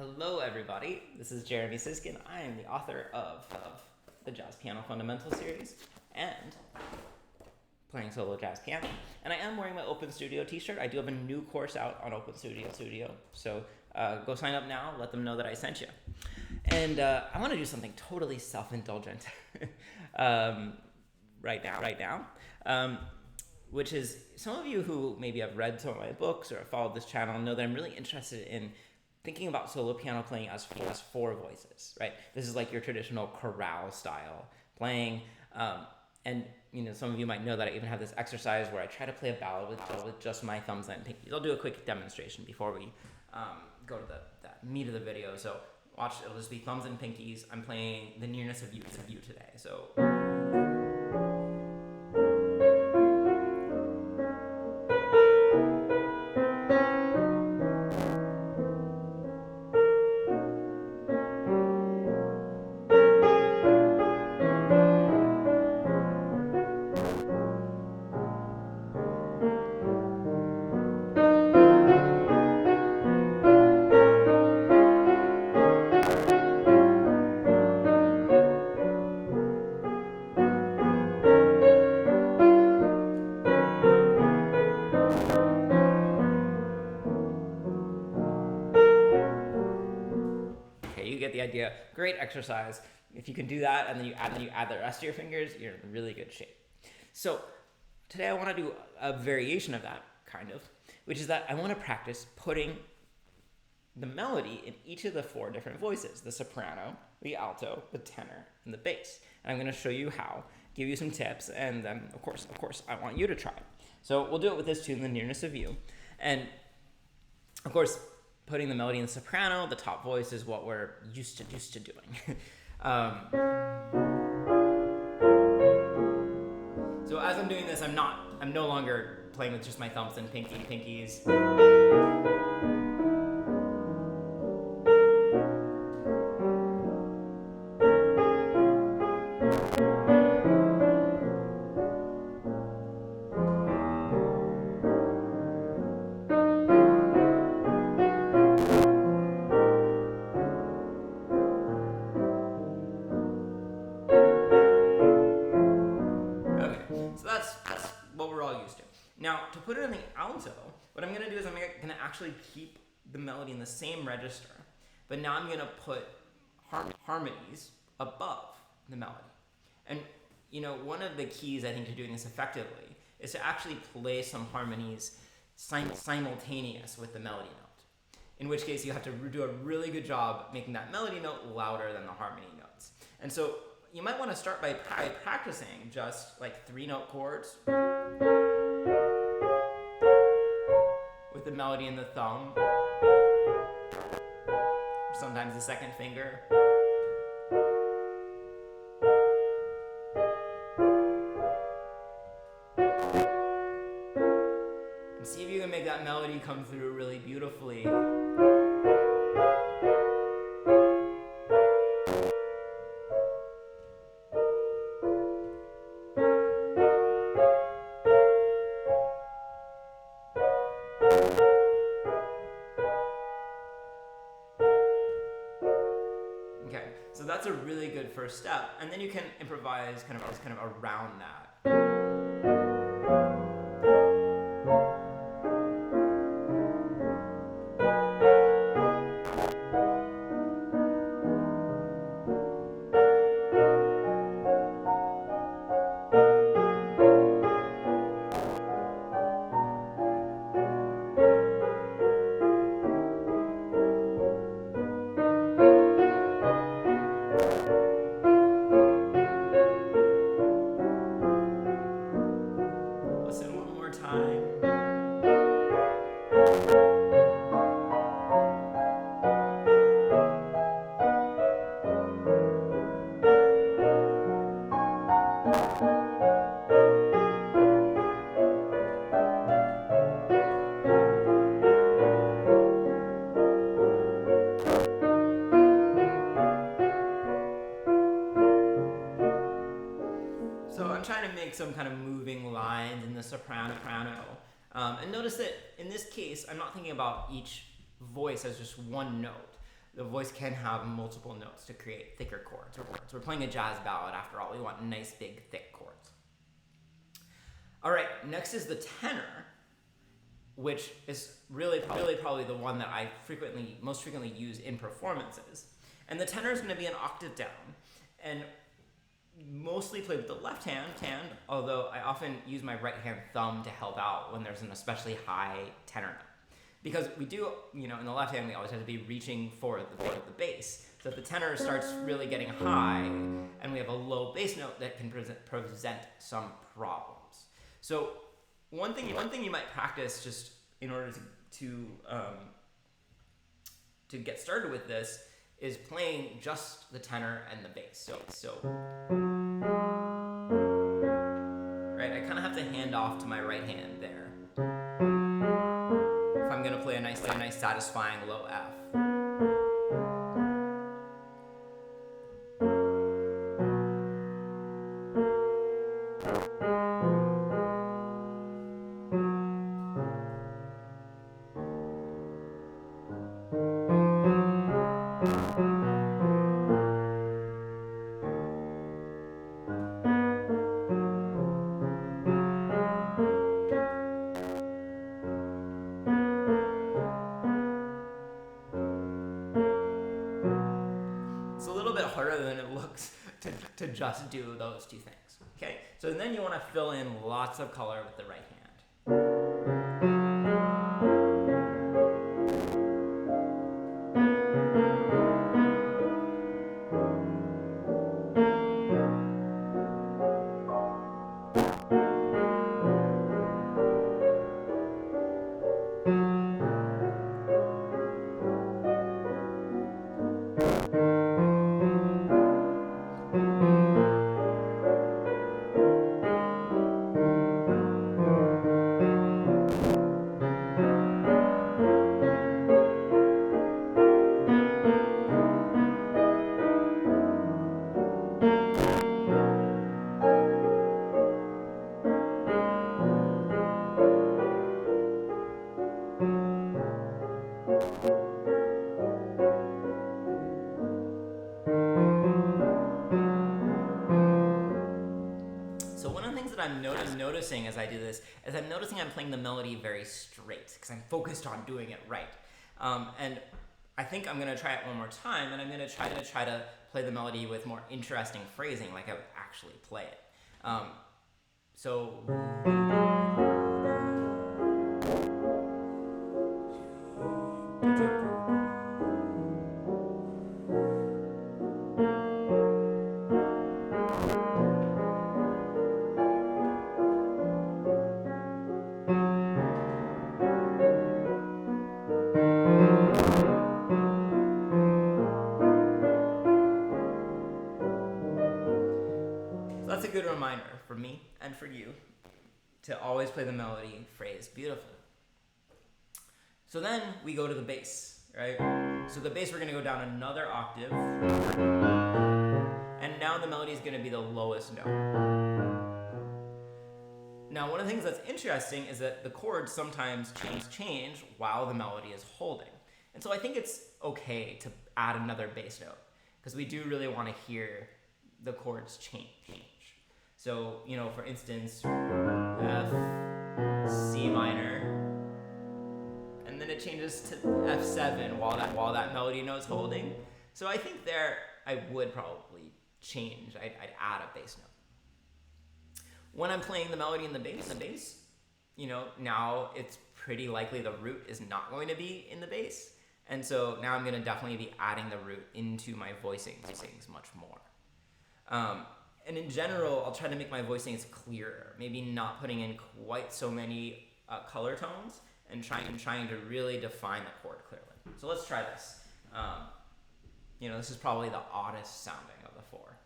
Hello, everybody. This is Jeremy Siskind. I am the author of the Jazz Piano Fundamental series and playing solo jazz piano. And I am wearing my Open Studio t-shirt. I do have a new course out on Open Studio. So go sign up now. Let them know that I sent you. And I want to do something totally self-indulgent right now. Which is, some of you who maybe have read some of my books or have followed this channel know that I'm really interested in thinking about solo piano playing as four voices, right? This is like your traditional chorale style playing. And some of you might know that I even have this exercise where I try to play a ballad with just my thumbs and pinkies. I'll do a quick demonstration before we go to the meat of the video. So watch, it'll just be thumbs and pinkies. I'm playing the Nearness of You today. So. You get the idea. Great exercise. If you can do that and then you add the rest of your fingers, you're in really good shape. So today I want to do a variation of that, kind of, which is that I want to practice putting the melody in each of the four different voices: the soprano, the alto, the tenor, and the bass. And I'm going to show you how, give you some tips, and then of course I want you to try. So we'll do it with this tune, the Nearness of You. And of course, putting the melody in the soprano, the top voice, is what we're used to doing. So as I'm doing this, I'm no longer playing with just my thumbs and pinkies. So that's what we're all used to. Now, to put it in the alto, what I'm going to do is I'm going to actually keep the melody in the same register, but now I'm going to put harmonies above the melody. And, one of the keys, I think, to doing this effectively is to actually play some harmonies simultaneous with the melody note, in which case you have to do a really good job making that melody note louder than the harmony notes. And so you might want to start by practicing just like 3-note chords with the melody in the thumb, or sometimes the second finger. And see if you can make that melody come through really beautifully. Okay, so that's a really good first step, and then you can improvise kind of around that. Listen one more time. So I'm trying to make some kind of moving lines in the soprano. And notice that in this case, I'm not thinking about each voice as just one note. the voice can have multiple notes to create thicker chords. We're playing a jazz ballad after all. We want nice, big, thick chords. All right, next is the tenor, which is really probably the one that I most frequently use in performances. And the tenor is going to be an octave down, and mostly play with the left hand, although I often use my right hand thumb to help out when there's an especially high tenor note. Because we do, in the left hand, we always have to be reaching for the bass. So if the tenor starts really getting high, and we have a low bass note, that can present some problems. So one thing you might practice just in order to get started with this is playing just the tenor and the bass. So right, I kind of have to hand off to my right hand there if I'm gonna play a nice satisfying low F. Harder than it looks to just do those two things. Okay, so then you want to fill in lots of color with the right hand. I'm noticing as I do this is I'm playing the melody very straight because I'm focused on doing it right. And I think I'm going to try it one more time, and I'm going to try to play the melody with more interesting phrasing, like I would actually play it. That's a good reminder for me and for you to always play the melody phrase beautifully. So then we go to the bass, right? So the bass, we're going to go down another octave, and now the melody is going to be the lowest note. Now, one of the things that's interesting is that the chords sometimes change while the melody is holding. And so I think it's okay to add another bass note, because we do really want to hear the chords change. So, for instance, F, C minor, and then it changes to F7 while that melody note's holding. So I think there I would probably change. I'd add a bass note. When I'm playing the melody in the bass, now it's pretty likely the root is not going to be in the bass. And so now I'm going to definitely be adding the root into my voicings much more. And in general, I'll try to make my voicings clearer, maybe not putting in quite so many color tones, and trying to really define the chord clearly. So let's try this. This is probably the oddest sounding of the four.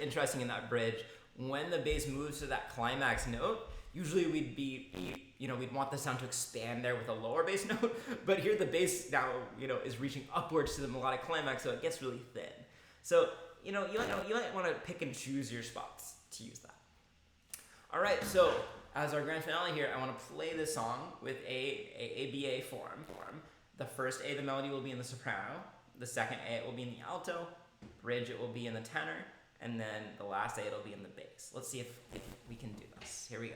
interesting in that bridge, when the bass moves to that climax note, usually we'd want the sound to expand there with a lower bass note, but here the bass now, is reaching upwards to the melodic climax, so it gets really thin. So, you might want to pick and choose your spots to use that. All right, so as our grand finale here, I want to play this song with a BA form. The first A, the melody will be in the soprano. The second A, it will be in the alto. Bridge, it will be in the tenor. And then the last A, it'll be in the bass. Let's see if we can do this. Here we go.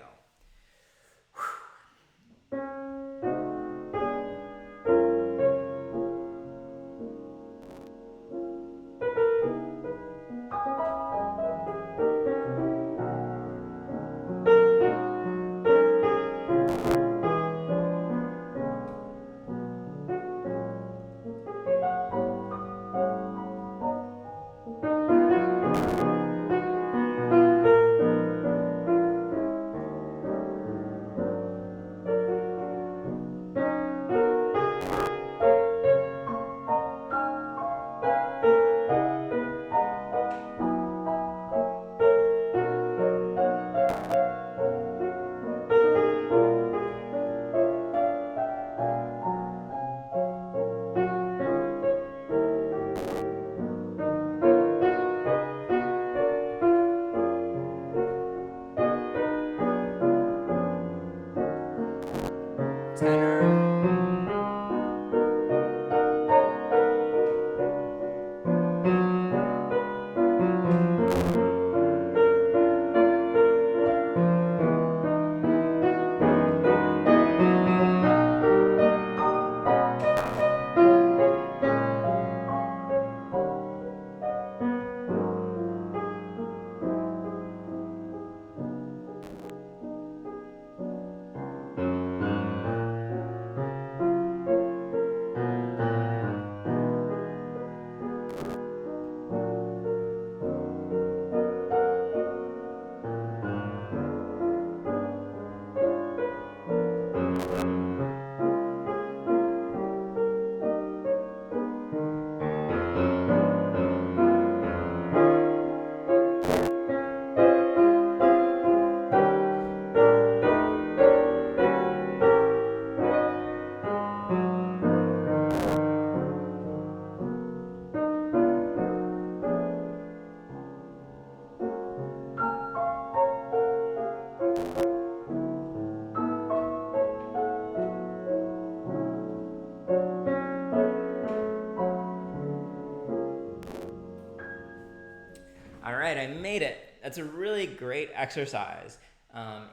All right, I made it. That's a really great exercise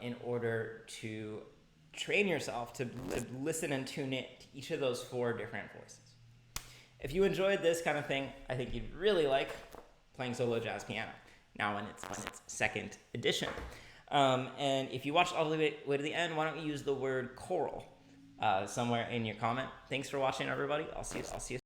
in order to train yourself to listen and tune in to each of those 4 different voices. If you enjoyed this kind of thing, I think you'd really like playing solo jazz piano, now in its 2nd edition. And if you watched all the way to the end, why don't you use the word choral somewhere in your comment. Thanks for watching, everybody. I'll see you